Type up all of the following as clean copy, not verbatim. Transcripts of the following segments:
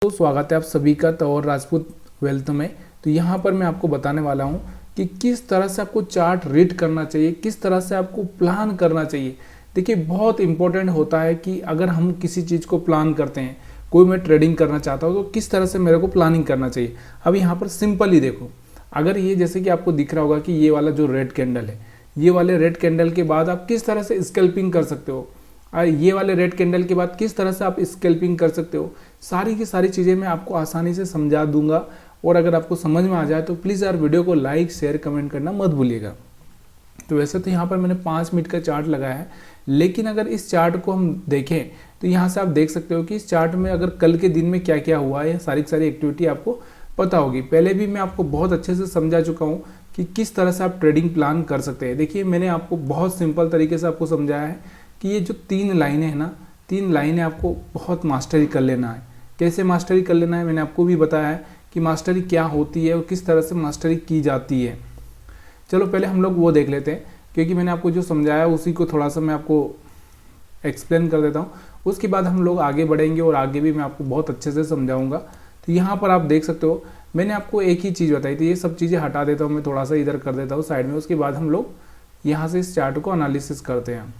तो स्वागत है आप सभी का तौर राजपूत वेल्थ में। तो यहाँ पर मैं आपको बताने वाला हूँ कि किस तरह से आपको चार्ट रीड करना चाहिए, किस तरह से आपको प्लान करना चाहिए। देखिए बहुत इंपॉर्टेंट होता है कि अगर हम किसी चीज़ को प्लान करते हैं, कोई मैं ट्रेडिंग करना चाहता हूँ तो किस तरह से मेरे को प्लानिंग करना चाहिए। अब यहाँ पर सिंपल ही देखो, अगर ये जैसे कि आपको दिख रहा होगा कि ये वाला जो रेड कैंडल है, ये वाले रेड कैंडल के बाद आप किस तरह से स्कैल्पिंग कर सकते हो, और ये वाले रेड कैंडल के बाद किस तरह से आप स्कैल्पिंग कर सकते हो, सारी की सारी चीज़ें मैं आपको आसानी से समझा दूंगा। और अगर आपको समझ में आ जाए तो प्लीज़ यार वीडियो को लाइक शेयर कमेंट करना मत भूलिएगा। तो वैसे तो यहाँ पर मैंने 5 मिनट का चार्ट लगाया है, लेकिन अगर इस चार्ट को हम देखें तो यहाँ से आप देख सकते हो कि इस चार्ट में अगर कल के दिन में क्या क्या हुआ है, सारी की सारी एक्टिविटी आपको पता होगी। पहले भी मैं आपको बहुत अच्छे से समझा चुका हूँ कि किस तरह से आप ट्रेडिंग प्लान कर सकते हैं। देखिए मैंने आपको बहुत सिंपल तरीके से आपको समझाया है कि ये जो 3 लाइनें हैं ना, 3 लाइनें आपको बहुत मास्टरी कर लेना है। कैसे मास्टरी कर लेना है मैंने आपको भी बताया है कि मास्टरी क्या होती है और किस तरह से मास्टरी की जाती है। चलो पहले हम लोग वो देख लेते हैं, क्योंकि मैंने आपको जो समझाया उसी को थोड़ा सा मैं आपको एक्सप्लेन कर देता हूँ। उसके बाद हम लोग आगे बढ़ेंगे और आगे भी मैं आपको बहुत अच्छे से समझाऊंगा। तो यहाँ पर आप देख सकते हो मैंने आपको एक ही चीज़ बताई थी, ये सब चीज़ें हटा देता हूँ मैं, थोड़ा सा इधर कर देता हूँ साइड में। उसके बाद हम लोग यहाँ से इस चार्ट को एनालिसिस करते हैं।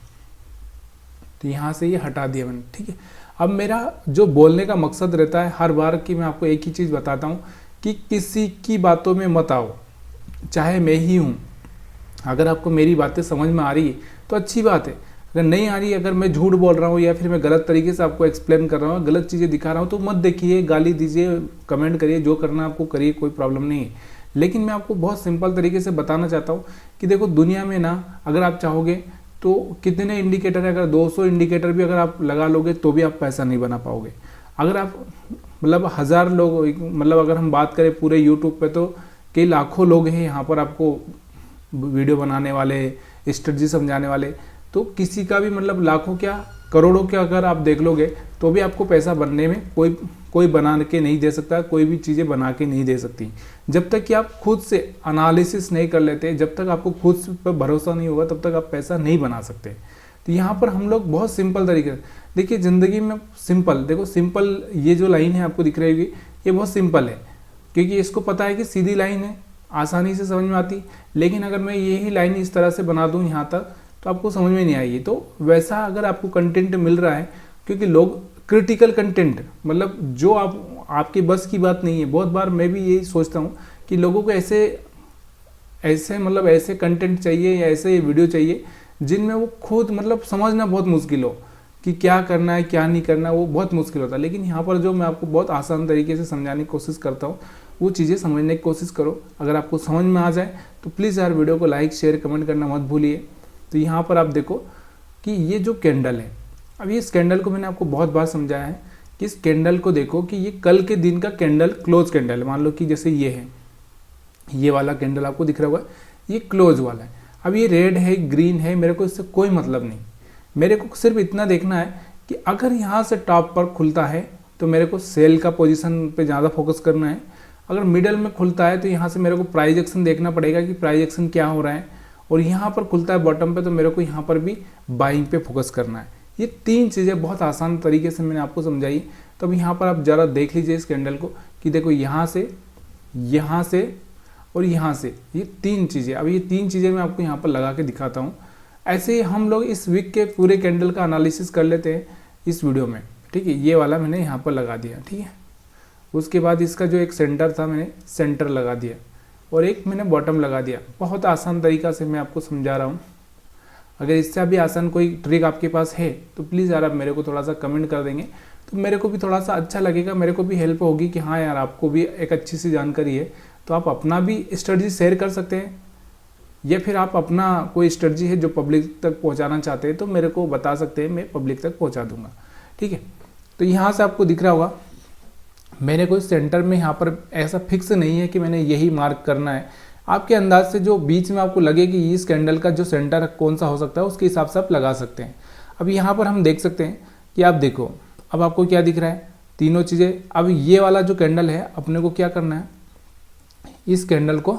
तो यहाँ से ये हटा दिया मैंने, ठीक है। अब मेरा जो बोलने का मकसद रहता है हर बार कि मैं आपको एक ही चीज़ बताता हूँ कि किसी की बातों में मत आओ, चाहे मैं ही हूँ। अगर आपको मेरी बातें समझ में आ रही है तो अच्छी बात है, अगर नहीं आ रही, अगर मैं झूठ बोल रहा हूँ या फिर मैं गलत तरीके से आपको एक्सप्लेन कर रहा हूँ, गलत चीज़ें दिखा रहा हूँ, तो मत देखिए, गाली दीजिए, कमेंट करिए, जो करना आपको करिए, कोई प्रॉब्लम नहीं है। लेकिन मैं आपको बहुत सिंपल तरीके से बताना चाहता हूँ कि देखो दुनिया में ना, अगर आप चाहोगे तो कितने इंडिकेटर है, अगर 200 इंडिकेटर भी अगर आप लगा लोगे तो भी आप पैसा नहीं बना पाओगे। अगर आप मतलब 1000 लोग, मतलब अगर हम बात करें पूरे यूट्यूब पे तो कई लाखों लोग हैं यहाँ पर आपको वीडियो बनाने वाले, स्ट्रेटजी समझाने वाले। तो किसी का भी मतलब लाखों क्या करोड़ों के अगर आप देख लोगे तो भी आपको पैसा बनने में कोई बना के नहीं दे सकता, कोई भी चीज़ें बना के नहीं दे सकती जब तक कि आप खुद से एनालिसिस नहीं कर लेते। जब तक आपको खुद पर भरोसा नहीं होगा तब तक आप पैसा नहीं बना सकते। तो यहाँ पर हम लोग बहुत सिंपल तरीके से देखिए, ज़िंदगी में सिंपल देखो, सिंपल ये जो लाइन है आपको दिख रही होगी, ये बहुत सिंपल है, क्योंकि इसको पता है कि सीधी लाइन है, आसानी से समझ में आती। लेकिन अगर मैं यही लाइन इस तरह से बना दूँ यहाँ तक तो आपको समझ में नहीं आएगी। तो वैसा अगर आपको कंटेंट मिल रहा है, क्योंकि लोग क्रिटिकल कंटेंट, मतलब जो आपकी बस की बात नहीं है। बहुत बार मैं भी यही सोचता हूँ कि लोगों को ऐसे कंटेंट चाहिए या ऐसे वीडियो चाहिए जिनमें वो खुद मतलब समझना बहुत मुश्किल हो कि क्या करना है क्या नहीं करना, वो बहुत मुश्किल होता है। लेकिन यहाँ पर जो मैं आपको बहुत आसान तरीके से समझाने की कोशिश करता हूँ, वो चीज़ें समझने की कोशिश करो। अगर आपको समझ में आ जाए तो प्लीज़ यार वीडियो को लाइक शेयर कमेंट करना मत भूलिए। तो यहाँ पर आप देखो कि ये जो कैंडल है, अब इस कैंडल को मैंने आपको बहुत बार समझाया है कि इस कैंडल को देखो कि ये कल के दिन का कैंडल क्लोज कैंडल है। मान लो कि जैसे ये है, ये वाला कैंडल आपको दिख रहा होगा, ये क्लोज वाला है। अब ये रेड है ग्रीन है, मेरे को इससे कोई मतलब नहीं। मेरे को सिर्फ इतना देखना है कि अगर यहाँ से टॉप पर खुलता है तो मेरे को सेल का पोजीशन पे ज़्यादा फोकस करना है। अगर मिडल में खुलता है तो यहाँ से मेरे को प्राइस एक्शन देखना पड़ेगा कि प्राइस एक्शन क्या हो रहा है। और यहाँ पर खुलता है बॉटम पे तो मेरे को यहाँ पर भी बाइंग पे फोकस करना है। ये 3 चीज़ें बहुत आसान तरीके से मैंने आपको समझाई। तो अब यहाँ पर आप ज़रा देख लीजिए इस कैंडल को कि देखो यहाँ से और यहाँ से, ये 3 चीज़ें। अब ये 3 चीज़ें मैं आपको यहाँ पर लगा के दिखाता हूँ। ऐसे ही हम लोग इस वीक के पूरे कैंडल का एनालिसिस कर लेते हैं इस वीडियो में, ठीक है। ये वाला मैंने यहाँ पर लगा दिया, ठीक है। उसके बाद इसका जो एक सेंटर था मैंने सेंटर लगा दिया और एक मैंने बॉटम लगा दिया। बहुत आसान तरीका से मैं आपको समझा रहा हूँ। अगर इससे भी आसान कोई ट्रिक आपके पास है तो प्लीज़ यार आप मेरे को थोड़ा सा कमेंट कर देंगे तो मेरे को भी थोड़ा सा अच्छा लगेगा, मेरे को भी हेल्प होगी कि हाँ यार आपको भी एक अच्छी सी जानकारी है। तो आप अपना भी स्ट्रेटजी शेयर कर सकते हैं, या फिर आप अपना कोई स्ट्रेटजी है जो पब्लिक तक पहुँचाना चाहते हैं तो मेरे को बता सकते हैं, मैं पब्लिक तक पहुँचा दूँगा, ठीक है। तो यहाँ से आपको दिख रहा होगा मैंने कोई सेंटर में यहाँ पर ऐसा फिक्स नहीं है कि मैंने यही मार्क करना है। आपके अंदाज से जो बीच में आपको लगे कि इस कैंडल का जो सेंटर कौन सा हो सकता है उसके हिसाब से आप लगा सकते हैं। अब यहाँ पर हम देख सकते हैं कि आप देखो, अब आपको क्या दिख रहा है, तीनों चीज़ें। अब ये वाला जो कैंडल है अपने को क्या करना है, इस कैंडल को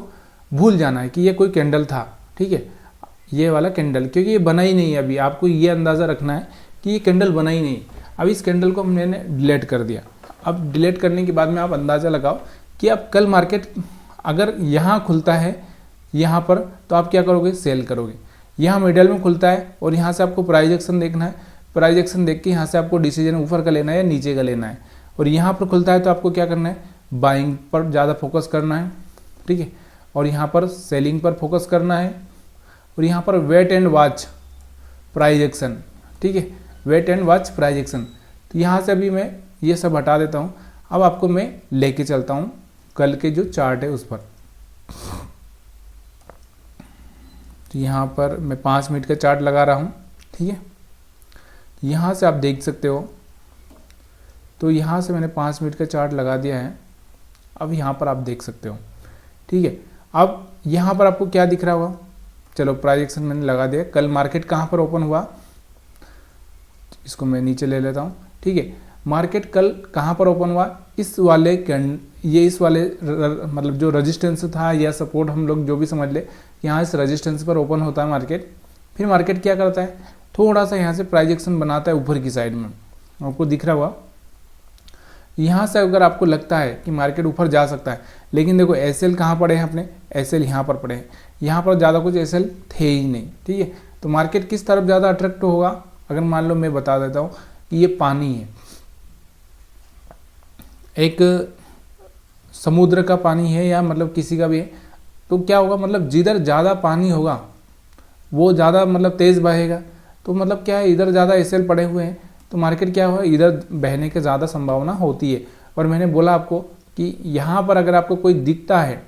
भूल जाना है कि ये कोई कैंडल था, ठीक है। ये वाला कैंडल, क्योंकि ये बना ही नहीं है अभी, आपको ये अंदाज़ा रखना है कि ये कैंडल बना ही नहीं। अब इस कैंडल को मैंने डिलीट कर दिया। अब डिलीट करने के बाद में आप अंदाज़ा लगाओ कि अब कल मार्केट अगर यहाँ खुलता है यहाँ पर, तो आप क्या करोगे, सेल करोगे। यहाँ मिडल में खुलता है और यहाँ से आपको प्राइस एक्शन देखना है, प्राइस एक्शन देख के यहाँ से आपको डिसीजन ऊपर का लेना है या नीचे का लेना है। और यहाँ पर खुलता है तो आपको क्या करना है, बाइंग पर ज़्यादा फोकस करना है, ठीक है। और यहाँ पर सेलिंग पर फोकस करना है। और यहाँ पर wait and watch price action, ठीक है, wait and watch price action. तो यहाँ से अभी मैं ये सब हटा देता हूँ। अब आपको मैं लेके चलता हूँ कल के जो चार्ट है उस पर। तो यहाँ पर मैं 5 मिनट का चार्ट लगा रहा हूँ, ठीक है। यहाँ से आप देख सकते हो, तो यहाँ से मैंने 5 मिनट का चार्ट लगा दिया है। अब यहाँ पर आप देख सकते हो, ठीक है। अब यहाँ पर आपको क्या दिख रहा होगा, चलो प्राइस एक्शन मैंने लगा दिया। कल मार्केट कहाँ पर ओपन हुआ, इसको मैं नीचे ले लेता हूँ, ठीक है। मार्केट कल कहाँ पर ओपन हुआ, इस वाले इस वाले मतलब जो रेजिस्टेंस था या सपोर्ट, हम लोग जो भी समझ ले, यहाँ इस रेजिस्टेंस पर ओपन होता है मार्केट। फिर मार्केट क्या करता है, थोड़ा सा यहाँ से प्राइस एक्शन बनाता है ऊपर की साइड में, आपको दिख रहा होगा। यहाँ से अगर आपको लगता है कि मार्केट ऊपर जा सकता है, लेकिन देखो एसएल कहाँ पड़े हैं अपने, एसएल यहाँ पर पड़े हैं, यहाँ पर ज़्यादा कुछ एसएल थे ही नहीं, ठीक है। तो मार्केट किस तरफ ज़्यादा अट्रैक्ट होगा, अगर मान लो मैं बता देता हूँ कि ये पानी है, एक समुद्र का पानी है या मतलब किसी का भी है, तो क्या होगा, मतलब जिधर ज़्यादा पानी होगा वो ज़्यादा मतलब तेज़ बहेगा। तो मतलब क्या है, इधर ज़्यादा एसएल पड़े हुए हैं तो मार्केट क्या हुआ, इधर बहने की ज़्यादा संभावना होती है। और मैंने बोला आपको कि यहाँ पर अगर आपको कोई दिखता है,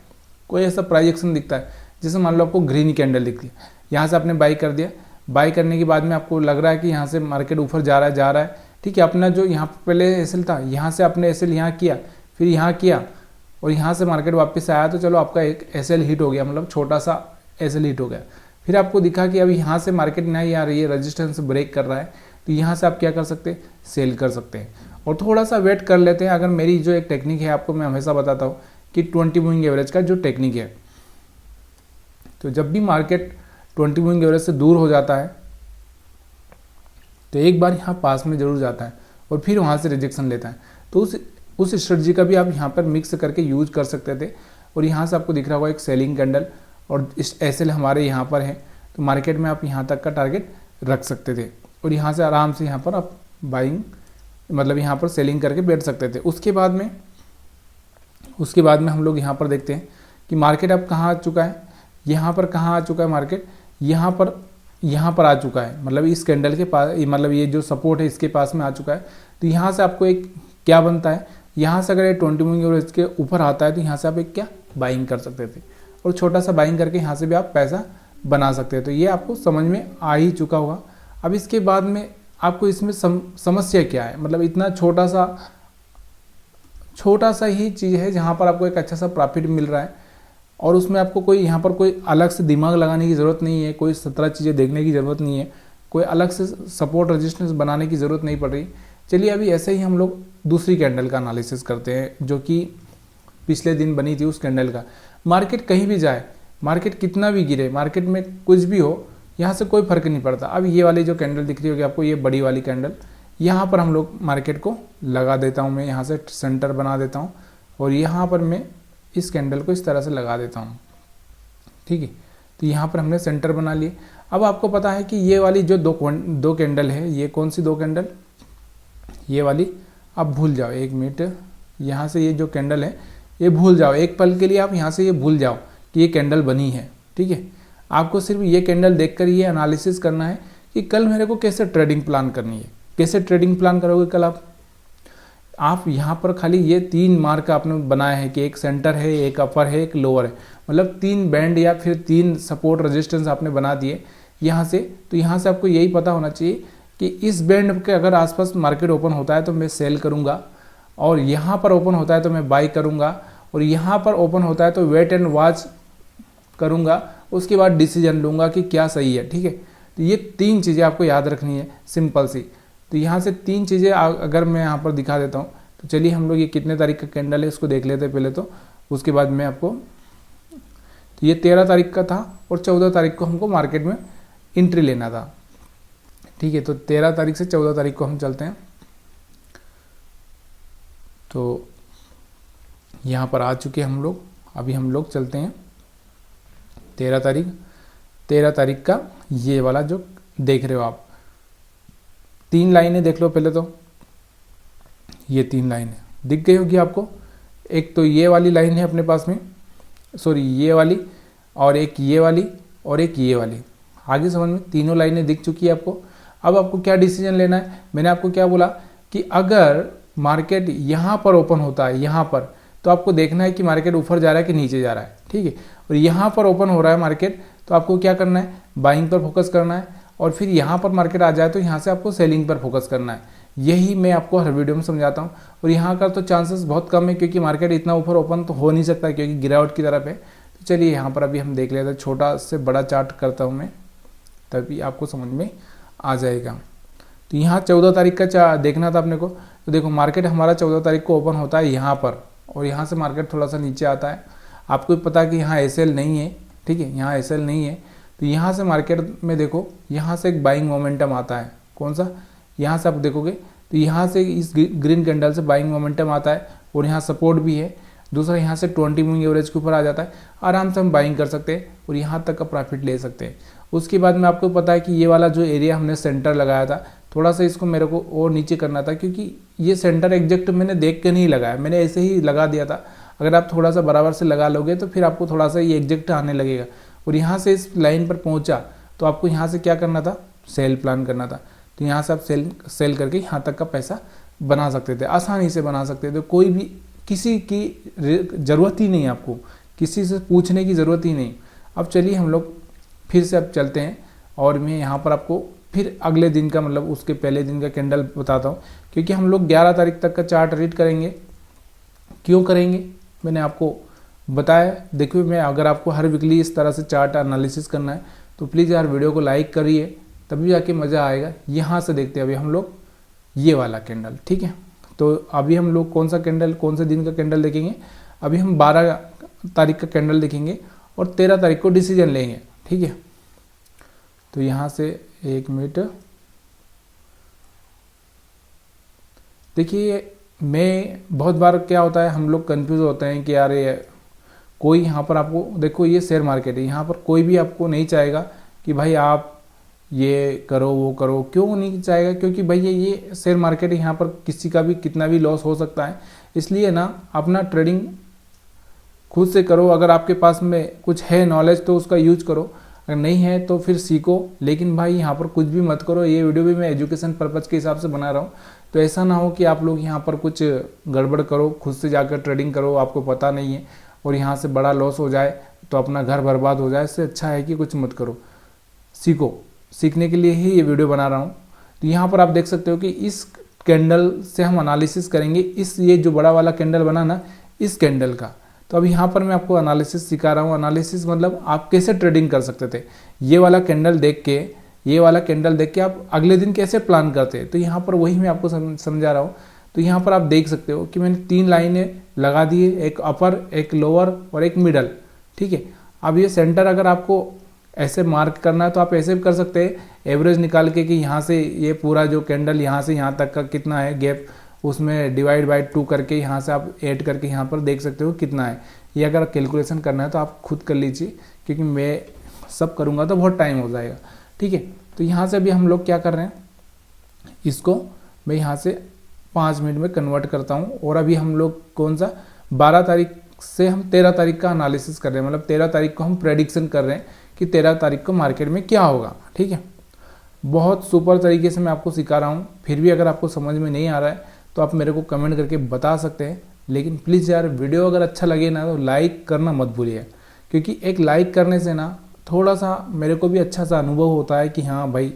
कोई ऐसा प्राइस एक्शन दिखता है, जैसे मान लो आपको ग्रीन कैंडल दिखती है, यहाँ से आपने बाई कर दिया, बाई करने के बाद में आपको लग रहा है कि यहाँ से मार्केट ऊपर जा रहा है, ठीक है। अपना जो यहाँ पर पहले एसएल था, यहाँ से आपने एसएल यहाँ किया, फिर यहाँ किया और यहाँ से मार्केट वापस आया, तो चलो आपका एक एसएल हिट हो गया, मतलब छोटा सा एसएल हिट हो गया। फिर आपको दिखा कि अभी यहाँ से मार्केट नहीं आ रही है, रेजिस्टेंस ब्रेक कर रहा है, तो यहाँ से आप क्या कर सकते हैं, सेल कर सकते हैं और थोड़ा सा वेट कर लेते हैं। अगर मेरी जो एक टेक्निक है, आपको मैं हमेशा बताता हूँ कि 20 मूविंग एवरेज का जो टेक्निक है, तो जब भी मार्केट 20 मूविंग एवरेज से दूर हो जाता है तो एक बार यहाँ पास में जरूर जाता है और फिर वहाँ से रिजेक्शन लेता है। तो उस स्ट्रेटजी का भी आप यहाँ पर मिक्स करके यूज कर सकते थे। और यहाँ से आपको दिख रहा होगा एक सेलिंग कैंडल और इस एसएल हमारे यहाँ पर है, तो मार्केट में आप यहाँ तक का टारगेट रख सकते थे और यहाँ से आराम से यहाँ पर आप बाइंग मतलब यहाँ पर सेलिंग करके बैठ सकते थे। उसके बाद में हम लोग यहाँ पर देखते हैं कि मार्केट अब कहाँ आ चुका है, यहाँ पर कहाँ आ चुका है मार्केट, यहाँ पर आ चुका है, मतलब इस कैंडल के पास, मतलब ये जो सपोर्ट है इसके पास में आ चुका है। तो यहाँ से आपको एक क्या बनता है, यहाँ से अगर ये 20 मूविंग एवरेज के ऊपर आता है तो यहाँ से आप एक क्या बाइंग कर सकते थे और छोटा सा बाइंग करके यहाँ से भी आप पैसा बना सकते हैं। तो ये आपको समझ में आ ही चुका होगा। अब इसके बाद में आपको इसमें समस्या क्या है, मतलब इतना छोटा सा ही चीज़ है जहाँ पर आपको एक अच्छा सा प्रॉफिट मिल रहा है और उसमें आपको कोई यहाँ पर कोई अलग से दिमाग लगाने की ज़रूरत नहीं है, कोई 17 चीज़ें देखने की ज़रूरत नहीं है, कोई अलग से सपोर्ट रेजिस्टेंस बनाने की ज़रूरत नहीं पड़ रही। चलिए अभी ऐसे ही हम लोग दूसरी कैंडल का एनालिसिस करते हैं जो कि पिछले दिन बनी थी। उस कैंडल का मार्केट कहीं भी जाए, मार्केट कितना भी गिरे, मार्केट में कुछ भी हो, यहाँ से कोई फर्क नहीं पड़ता। अब ये वाली जो कैंडल दिख रही होगी आपको, ये बड़ी वाली कैंडल, यहाँ पर हम लोग मार्केट को लगा देता हूँ मैं, यहाँ से सेंटर बना देता हूँ और यहाँ पर मैं इस कैंडल को इस तरह से लगा देता हूँ, ठीक है। तो यहाँ पर हमने सेंटर बना लिए। अब आपको पता है कि ये वाली जो दो कैंडल है, ये कौन सी दो कैंडल, ये वाली आप भूल जाओ, 1 मिनट, यहाँ से ये जो कैंडल है ये भूल जाओ, एक पल के लिए आप यहाँ से ये भूल जाओ कि ये कैंडल बनी है, ठीक है। आपको सिर्फ ये कैंडल देखकर ये एनालिसिस करना है कि कल मेरे को कैसे ट्रेडिंग प्लान करनी है। कैसे ट्रेडिंग प्लान करोगे कल आप यहाँ पर खाली ये 3 मार्क आपने बनाया है कि एक सेंटर है, एक अपर है, एक लोअर है, मतलब 3 बैंड या फिर 3 सपोर्ट रेजिस्टेंस आपने बना दिए यहाँ से। तो यहाँ से आपको यही पता होना चाहिए कि इस बैंड के अगर आसपास मार्केट ओपन होता है तो मैं सेल करूँगा और यहाँ पर ओपन होता है तो मैं बाई करूँगा और यहाँ पर ओपन होता है तो वेट एंड वॉच करूँगा, उसके बाद डिसीजन लूँगा कि क्या सही है, ठीक है। तो ये 3 चीज़ें आपको याद रखनी है, सिंपल सी। तो यहाँ से 3 चीज़ें अगर मैं यहाँ पर दिखा देता हूँ, तो चलिए हम लोग ये कितने तारीख का कैंडल है इसको देख लेते हैं पहले, तो उसके बाद मैं आपको, तो ये 13 तारीख का था और 14 तारीख को हमको मार्केट में एंट्री लेना था, ठीक है। तो 13 तारीख से 14 तारीख को हम चलते हैं। तो यहाँ पर आ चुके हम लोग। अभी हम लोग चलते हैं 13 तारीख का ये वाला जो देख रहे हो आप, 3 लाइनें देख लो पहले। तो ये 3 लाइनें दिख गई होगी आपको। एक तो ये वाली लाइन है अपने पास में, सॉरी ये वाली, और एक ये वाली, और एक ये वाली। आगे समझ में तीनों लाइनें दिख चुकी है आपको। अब आपको क्या डिसीजन लेना है, मैंने आपको क्या बोला कि अगर मार्केट यहाँ पर ओपन होता है, यहाँ पर, तो आपको देखना है कि मार्केट ऊपर जा रहा है कि नीचे जा रहा है, ठीक है। और यहाँ पर ओपन हो रहा है मार्केट, तो आपको क्या करना है, बाइंग पर फोकस करना है। और फिर यहाँ पर मार्केट आ जाए तो यहाँ से आपको सेलिंग पर फोकस करना है। यही मैं आपको हर वीडियो में समझाता हूँ। और यहाँ का तो चांसेस बहुत कम है, क्योंकि मार्केट इतना ऊपर ओपन तो हो नहीं सकता, क्योंकि गिरावट की तरफ है। तो चलिए यहाँ पर अभी हम देख लेते हैं, छोटा से बड़ा चार्ट करता हूँ मैं, तभी आपको समझ में आ जाएगा। तो यहाँ 14 तारीख का देखना था अपने को। तो देखो मार्केट हमारा 14 तारीख को ओपन होता है यहाँ पर, और यहाँ से मार्केट थोड़ा सा नीचे आता है। आपको पता है कि यहाँ एसएल नहीं है, ठीक है, यहाँ एसएल नहीं है। तो यहाँ से मार्केट में देखो, यहाँ से एक बाइंग मोमेंटम आता है। कौन सा, यहाँ से आप देखोगे तो यहाँ से इस ग्रीन कैंडल से बाइंग मोमेंटम आता है, और यहाँ सपोर्ट भी है। दूसरा यहाँ से 20 मूविंग एवरेज के ऊपर आ जाता है, आराम से हम बाइंग कर सकते हैं और यहाँ तक का प्रॉफिट ले सकते हैं। उसके बाद में आपको पता है कि ये वाला जो एरिया हमने सेंटर लगाया था, थोड़ा सा इसको मेरे को और नीचे करना था, क्योंकि ये सेंटर एग्जैक्ट मैंने देख के नहीं लगाया, मैंने ऐसे ही लगा दिया था। अगर आप थोड़ा सा बराबर से लगा लोगे तो फिर आपको थोड़ा सा ये एग्जैक्ट आने लगेगा। और यहाँ से इस लाइन पर पहुँचा तो आपको यहाँ से क्या करना था, सेल प्लान करना था। तो यहाँ से आप सेल करके यहाँ तक का पैसा बना सकते थे, आसानी से बना सकते थे। कोई भी किसी की ज़रूरत ही नहीं, आपको किसी से पूछने की ज़रूरत ही नहीं। अब चलिए हम लोग फिर से अब चलते हैं, और मैं यहाँ पर आपको फिर अगले दिन का, मतलब उसके पहले दिन का कैंडल बताता हूँ, क्योंकि हम लोग 11 तारीख तक का चार्ट रीड करेंगे। क्यों करेंगे मैंने आपको बताया। देखिए मैं, अगर आपको हर वीकली इस तरह से चार्ट एनालिसिस करना है तो प्लीज़ यार वीडियो को लाइक करिए, तभी जाके मज़ा आएगा। यहाँ से देखते हैं अभी हम लोग ये वाला कैंडल, ठीक है। तो अभी हम लोग कौन सा कैंडल, कौन से दिन का कैंडल देखेंगे, अभी हम 12 तारीख का कैंडल देखेंगे और 13 तारीख को डिसीजन लेंगे, ठीक है। तो यहाँ से 1 मिनट, देखिए मैं बहुत बार क्या होता है, हम लोग कंफ्यूज होते हैं कि यार ये कोई, यहाँ पर आपको देखो ये शेयर मार्केट है, यहाँ पर कोई भी आपको नहीं चाहेगा कि भाई आप ये करो वो करो। क्यों नहीं चाहेगा, क्योंकि भाई ये शेयर मार्केट है, यहाँ पर किसी का भी कितना भी लॉस हो सकता है। इसलिए ना अपना ट्रेडिंग खुद से करो। अगर आपके पास में कुछ है नॉलेज तो उसका यूज करो, अगर नहीं है तो फिर सीखो। लेकिन भाई यहाँ पर कुछ भी मत करो। ये वीडियो भी मैं एजुकेशन पर्पज़ के हिसाब से बना रहा हूँ, तो ऐसा ना हो कि आप लोग यहाँ पर कुछ गड़बड़ करो, खुद से जाकर ट्रेडिंग करो, आपको पता नहीं है और यहाँ से बड़ा लॉस हो जाए तो अपना घर बर्बाद हो जाए। इससे अच्छा है कि कुछ मत करो, सीखो। सीखने के लिए ही ये वीडियो बना रहा हूँ। तो यहाँ पर आप देख सकते हो कि इस कैंडल से हम एनालिसिस करेंगे, इस ये जो बड़ा वाला कैंडल बना ना, इस कैंडल का। तो अभी यहाँ पर मैं आपको एनालिसिस सिखा रहा हूँ। एनालिसिस मतलब आप कैसे ट्रेडिंग कर सकते थे। ये वाला कैंडल देख के, ये वाला कैंडल देख के आप अगले दिन कैसे प्लान करते हैं, तो यहाँ पर वही मैं आपको समझा रहा हूँ। तो यहाँ पर आप देख सकते हो कि मैंने 3 लाइनें लगा दी है, एक अपर, एक लोअर और एक मिडल, ठीक है। अब ये सेंटर अगर आपको ऐसे मार्क करना है तो आप ऐसे भी कर सकते हैं, एवरेज निकाल के कि यहाँ से ये पूरा जो कैंडल यहाँ से यहाँ तक का कितना है गैप, उसमें डिवाइड बाई 2 करके यहाँ से आप ऐड करके यहाँ पर देख सकते हो कितना है। ये अगर कैलकुलेशन करना है तो आप खुद कर लीजिए, क्योंकि मैं सब करूँगा तो बहुत टाइम हो जाएगा, ठीक है। तो यहाँ से अभी हम लोग क्या कर रहे हैं, इसको मैं यहाँ से 5 मिनट में कन्वर्ट करता हूँ। और अभी हम लोग कौन सा 12 तारीख से हम 13 तारीख का एनालिसिस कर रहे हैं, मतलब 13 तारीख को हम प्रेडिक्शन कर रहे हैं कि 13 तारीख को मार्केट में क्या होगा, ठीक है। बहुत सुपर तरीके से मैं आपको सिखा रहा हूँ। फिर भी अगर आपको समझ में नहीं आ रहा है तो आप मेरे को कमेंट करके बता सकते हैं। लेकिन प्लीज़ यार वीडियो अगर अच्छा लगे ना तो लाइक करना मत भूलिए, क्योंकि एक लाइक करने से ना थोड़ा सा मेरे को भी अच्छा सा अनुभव होता है कि हाँ भाई,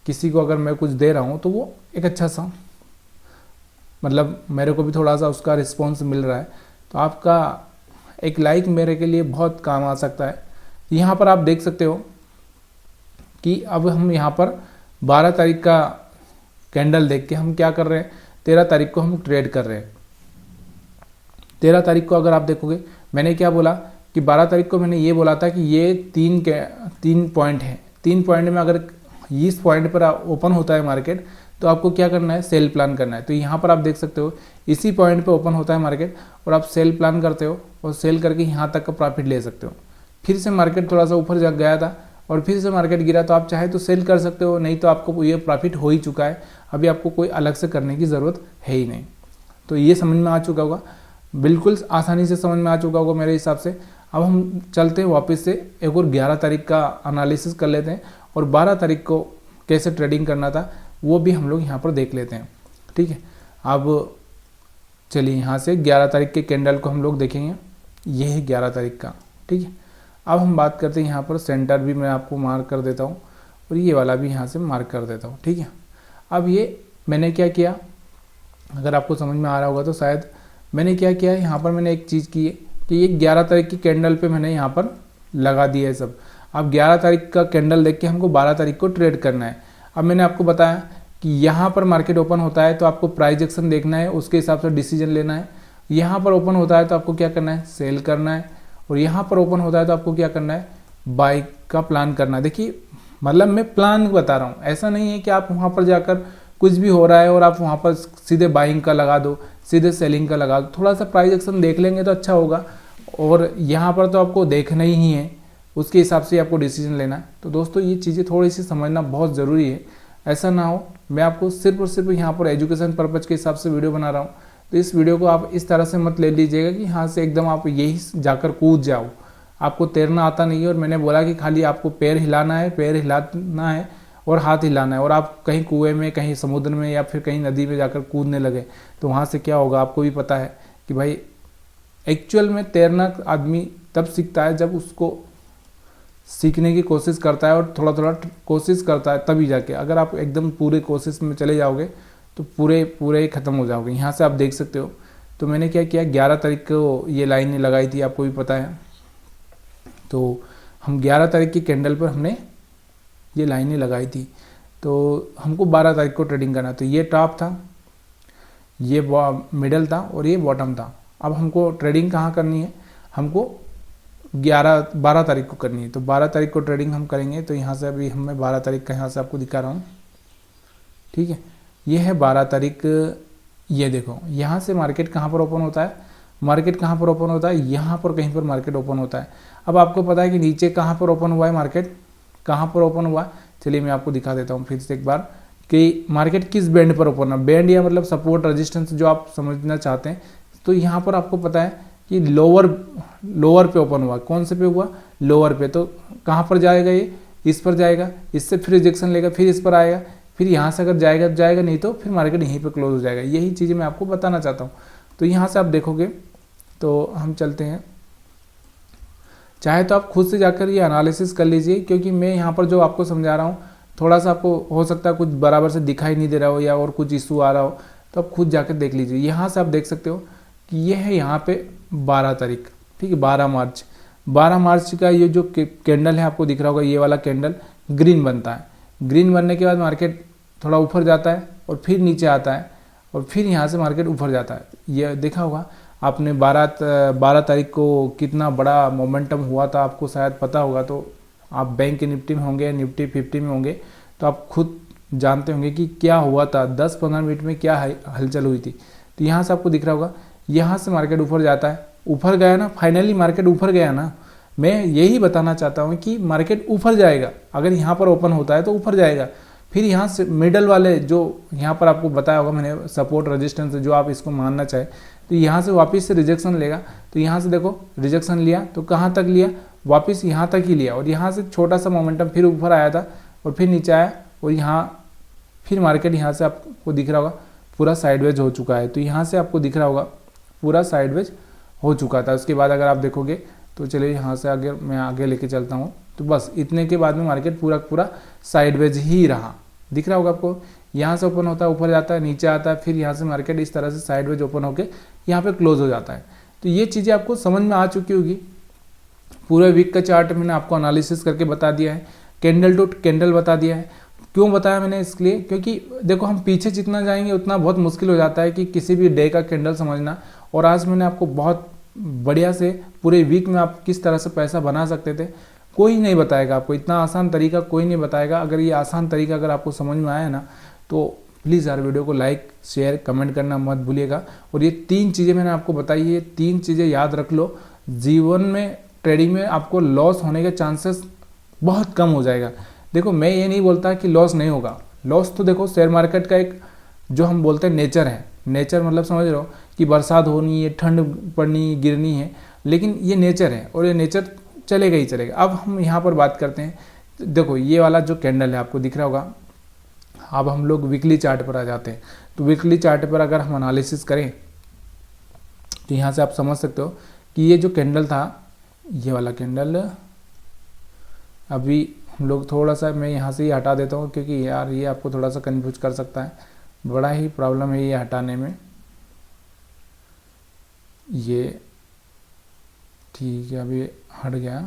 किसी को अगर मैं कुछ दे रहा हूँ तो वो एक अच्छा सा, मतलब मेरे को भी थोड़ा सा उसका रिस्पॉन्स मिल रहा है। तो आपका एक लाइक मेरे के लिए बहुत काम आ सकता है। यहाँ पर आप देख सकते हो कि अब हम यहाँ पर 12 तारीख का कैंडल देख के हम क्या कर रहे हैं, 13 तारीख को हम ट्रेड कर रहे हैं। 13 तारीख को अगर आप देखोगे, मैंने क्या बोला कि 12 तारीख को मैंने ये बोला था कि ये 3 पॉइंट है। 3 पॉइंट में अगर इस पॉइंट पर ओपन होता है मार्केट, तो आपको क्या करना है, सेल प्लान करना है। तो यहाँ पर आप देख सकते हो इसी पॉइंट पे ओपन होता है मार्केट और आप सेल प्लान करते हो और सेल करके यहाँ तक का प्रॉफिट ले सकते हो। फिर से मार्केट थोड़ा सा ऊपर जा गया था और फिर से मार्केट गिरा तो आप चाहे तो सेल कर सकते हो, नहीं तो आपको ये प्रॉफिट हो ही चुका है, अभी आपको कोई अलग से करने की ज़रूरत है ही नहीं। तो ये समझ में आ चुका होगा, बिल्कुल आसानी से समझ में आ चुका होगा मेरे हिसाब से। अब हम चलते हैं वापस से एक और 11 तारीख का एनालिसिस कर लेते हैं और 12 तारीख को कैसे ट्रेडिंग करना था वो भी हम लोग यहाँ पर देख लेते हैं। ठीक है, अब चलिए यहाँ से 11 तारीख के कैंडल को हम लोग देखेंगे। ये है 11 तारीख का। ठीक है, अब हम बात करते हैं यहाँ पर सेंटर भी मैं आपको मार्क कर देता हूँ और ये वाला भी यहाँ से मार्क कर देता हूँ। ठीक है, अब ये मैंने क्या किया, अगर आपको समझ में आ रहा होगा तो शायद मैंने क्या किया है, यहाँ पर मैंने एक चीज़ की है कि ये 11 तारीख की कैंडल पे मैंने यहाँ पर लगा दिया है सब। अब 11 तारीख का कैंडल देख के हमको 12 तारीख को ट्रेड करना है। अब मैंने आपको बताया कि यहाँ पर मार्केट ओपन होता है तो आपको प्राइस एक्शन देखना है, उसके हिसाब से डिसीजन लेना है। यहाँ पर ओपन होता है तो आपको क्या करना है, सेल करना है। और यहाँ पर ओपन होता है तो आपको क्या करना है, बाई का प्लान करना है। देखिए मतलब मैं प्लान बता रहा हूँ, ऐसा नहीं है कि आप वहाँ पर जाकर कुछ भी हो रहा है और आप वहाँ पर सीधे बाइंग का लगा दो, सीधे सेलिंग का लगा दो। थोड़ा सा प्राइस एक्शन देख लेंगे तो अच्छा होगा और यहाँ पर तो आपको देखना ही है, उसके हिसाब से आपको डिसीजन लेना है। तो दोस्तों ये चीज़ें थोड़ी सी समझना बहुत ज़रूरी है, ऐसा ना हो मैं आपको सिर्फ और सिर्फ यहाँ पर एजुकेशन पर्पज़ के हिसाब से वीडियो बना रहा हूँ। तो इस वीडियो को आप इस तरह से मत ले लीजिएगा कि यहाँ से एकदम आप यही जाकर कूद जाओ। आपको तैरना आता नहीं है और मैंने बोला कि खाली आपको पैर हिलाना है और हाथ हिलाना है और आप कहीं कुएं में, कहीं समुद्र में या फिर कहीं नदी में जाकर कूदने लगे तो वहाँ से क्या होगा आपको भी पता है कि भाई एक्चुअल में तैरना आदमी तब सीखता है जब उसको सीखने की कोशिश करता है और थोड़ा थोड़ा कोशिश करता है तभी जाके। अगर आप एकदम पूरे कोशिश में चले जाओगे तो पूरे ख़त्म हो जाओगे। यहाँ से आप देख सकते हो। तो मैंने क्या किया, 11 तारीख को ये लाइन लगाई थी, आपको भी पता है। तो हम 11 तारीख की कैंडल पर हमने ये लाइनें लगाई थी। तो हमको 12 तारीख को ट्रेडिंग करना। तो ये टॉप था, ये मिडल था और ये बॉटम था। अब हमको ट्रेडिंग कहाँ करनी है, हमको 12 तारीख को करनी है। तो 12 तारीख को ट्रेडिंग हम करेंगे। तो यहाँ से अभी मैं 12 तारीख का यहाँ से आपको दिखा रहा हूँ। ठीक है, ये है 12 तारीख। ये देखो यहाँ से मार्केट कहाँ पर ओपन होता है, मार्केट कहाँ पर ओपन होता है, यहाँ पर कहीं पर मार्केट ओपन होता है। अब आपको पता है कि नीचे कहाँ पर ओपन हुआ है, मार्केट कहाँ पर ओपन हुआ। चलिए मैं आपको दिखा देता हूँ फिर से एक बार कि मार्केट किस बैंड पर ओपन है। बैंड या मतलब सपोर्ट रेजिस्टेंस जो आप समझना चाहते हैं। तो यहाँ पर आपको पता है कि लोअर पे ओपन हुआ। कौन से पे हुआ, लोअर पे। तो कहाँ पर जाएगा, ये इस पर जाएगा, इससे फिर रिजेक्शन लेगा, फिर इस पर आएगा, फिर यहाँ से अगर जाएगा तो जाएगा, नहीं तो फिर मार्केट यहीं पर क्लोज हो जाएगा। यही चीज़ें मैं आपको बताना चाहता हूँ। तो यहाँ से आप देखोगे तो हम चलते हैं, चाहे तो आप खुद से जाकर ये एनालिसिस कर लीजिए, क्योंकि मैं यहाँ पर जो आपको समझा रहा हूँ थोड़ा सा आपको हो सकता है कुछ बराबर से दिखाई नहीं दे रहा हो या और कुछ इशू आ रहा हो, तो आप खुद जाकर देख लीजिए। यहाँ से आप देख सकते हो कि ये है यहाँ पे 12 तारीख। ठीक है, 12 मार्च का ये जो कैंडल है आपको दिख रहा होगा, ये वाला कैंडल ग्रीन बनता है। ग्रीन बनने के बाद मार्केट थोड़ा ऊपर जाता है और फिर नीचे आता है और फिर यहाँ से मार्केट ऊपर जाता है। ये देखा होगा आपने 12 तारीख को कितना बड़ा मोमेंटम हुआ था, आपको शायद पता होगा। तो आप बैंक निफ्टी में होंगे, निफ्टी 50 में होंगे, तो आप खुद जानते होंगे कि क्या हुआ था, 10-15 मिनट में क्या हलचल हुई थी। तो यहाँ से आपको दिख रहा होगा, यहाँ से मार्केट ऊपर जाता है, ऊपर गया ना, फाइनली मार्केट ऊपर गया ना। मैं यही बताना चाहता हूँ कि मार्केट ऊपर जाएगा, अगर यहाँ पर ओपन होता है तो ऊपर जाएगा। फिर यहाँ से मिडल वाले जो यहाँ पर आपको बताया होगा मैंने, सपोर्ट रेजिस्टेंस जो आप इसको मानना चाहे, तो यहाँ से वापस से रिजेक्शन लेगा। तो यहाँ से देखो रिजेक्शन लिया तो कहाँ तक लिया, वापस यहाँ तक ही लिया और यहाँ से छोटा सा मोमेंटम फिर ऊपर आया था और फिर नीचे आया और यहाँ फिर मार्केट यहाँ से आपको दिख रहा होगा पूरा साइडवेज हो चुका है। तो यहाँ से आपको दिख रहा होगा पूरा साइडवेज हो चुका था। उसके बाद अगर आप देखोगे तो चलिए यहाँ से आगे मैं आगे लेके चलता हूँ। तो बस इतने के बाद में मार्केट पूरा साइडवेज ही रहा। दिख रहा होगा आपको, यहाँ से ओपन होता है, ऊपर जाता है, नीचे आता है, फिर यहाँ से मार्केट इस तरह से साइडवेज ओपन होके यहाँ पे क्लोज हो जाता है। तो ये चीज़ें आपको समझ में आ चुकी होगी। पूरे वीक का चार्ट मैंने आपको एनालिसिस करके बता दिया है, कैंडल टू कैंडल बता दिया है। क्यों बताया मैंने इसके लिए, क्योंकि देखो हम पीछे जितना जाएंगे उतना बहुत मुश्किल हो जाता है कि किसी भी डे का कैंडल समझना। और आज मैंने आपको बहुत बढ़िया से पूरे वीक में आप किस तरह से पैसा बना सकते थे, कोई नहीं बताएगा आपको। इतना आसान तरीका कोई नहीं बताएगा। अगर ये आसान तरीका अगर आपको समझ में आया ना, तो प्लीज़ यार वीडियो को लाइक शेयर कमेंट करना मत भूलिएगा। और ये 3 चीज़ें मैंने आपको बताई, ये 3 चीज़ें याद रख लो। जीवन में ट्रेडिंग में आपको लॉस होने के चांसेस बहुत कम हो जाएगा। देखो मैं ये नहीं बोलता कि लॉस नहीं होगा, लॉस तो देखो शेयर मार्केट का एक जो हम बोलते हैं नेचर है। नेचर मतलब समझ रहे हो कि बरसात होनी है, ठंड पड़नी गिरनी है, लेकिन ये नेचर है और ये नेचर चलेगा ही चलेगा। अब हम यहाँ पर बात करते हैं, देखो ये वाला जो कैंडल है आपको दिख रहा होगा। अब हम लोग वीकली चार्ट पर आ जाते हैं। तो वीकली चार्ट पर अगर हम एनालिसिस करें तो यहाँ से आप समझ सकते हो कि ये जो कैंडल था, ये वाला कैंडल, अभी हम लोग थोड़ा सा मैं यहाँ से ही हटा देता हूँ क्योंकि यार ये आपको थोड़ा सा कन्फ्यूज कर सकता है, बड़ा ही प्रॉब्लम है ये हटाने में। ये ठीक है, अभी हट गया।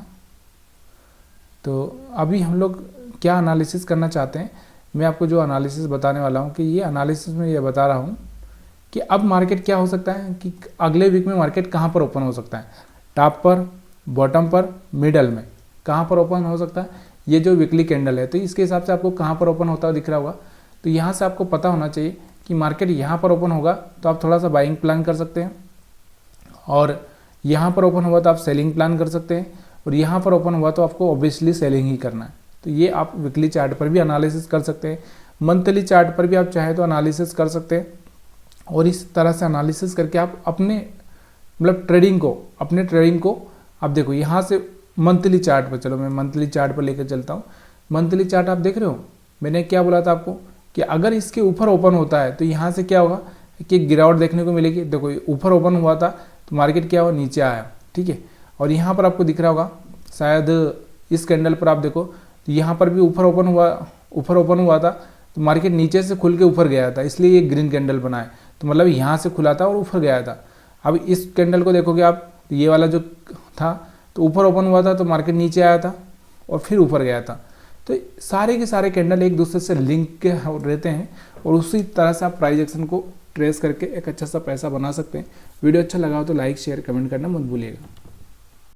तो अभी हम लोग क्या एनालिसिस करना चाहते हैं, मैं आपको जो एनालिसिस बताने वाला हूँ कि ये एनालिसिस में ये बता रहा हूँ कि अब मार्केट क्या हो सकता है कि अगले वीक में मार्केट कहाँ पर ओपन हो सकता है, टॉप पर, बॉटम पर, मिडल में, कहाँ पर ओपन हो सकता है। ये जो वीकली कैंडल है तो इसके हिसाब से आपको कहाँ पर ओपन होता हुआ दिख रहा होगा। तो यहाँ से आपको पता होना चाहिए कि मार्केट यहाँ पर ओपन होगा तो आप थोड़ा सा बाइंग प्लान कर सकते हैं, और यहाँ पर ओपन हुआ तो आप सेलिंग प्लान कर सकते हैं, और यहाँ पर ओपन हुआ तो आपको ऑब्वियसली सेलिंग ही करना है। तो ये आप वीकली चार्ट पर भी एनालिसिस कर सकते हैं, मंथली चार्ट पर भी आप चाहे तो एनालिसिस कर सकते हैं। और इस तरह से एनालिसिस करके आप अपने मतलब अपने ट्रेडिंग को आप देखो। यहाँ से मंथली चार्ट पर चलो, मैं मंथली चार्ट पर लेकर चलता हूँ। मंथली चार्ट आप देख रहे हो, मैंने क्या बोला था आपको कि अगर इसके ऊपर ओपन होता है तो यहाँ से क्या होगा कि गिरावट देखने को मिलेगी। देखो ऊपर ओपन हुआ था तो मार्केट क्या हुआ, नीचे आया, ठीक है। और यहाँ पर आपको दिख रहा होगा शायद इस कैंडल पर आप देखो तो यहाँ पर भी ऊपर ओपन हुआ था तो मार्केट नीचे से खुल के ऊपर गया था, इसलिए ये ग्रीन कैंडल बना है। तो मतलब यहाँ से खुला था और ऊपर गया था। अब इस कैंडल को देखोगे आप, ये वाला जो था तो ऊपर ओपन हुआ था तो मार्केट नीचे आया था और फिर ऊपर गया था। तो सारे के सारे कैंडल एक दूसरे से लिंक के रहते हैं, और उसी तरह से आप प्राइस एक्शन को ट्रेस करके एक अच्छा सा पैसा बना सकते हैं। वीडियो अच्छा लगा हो तो लाइक शेयर कमेंट करना मत भूलिएगा।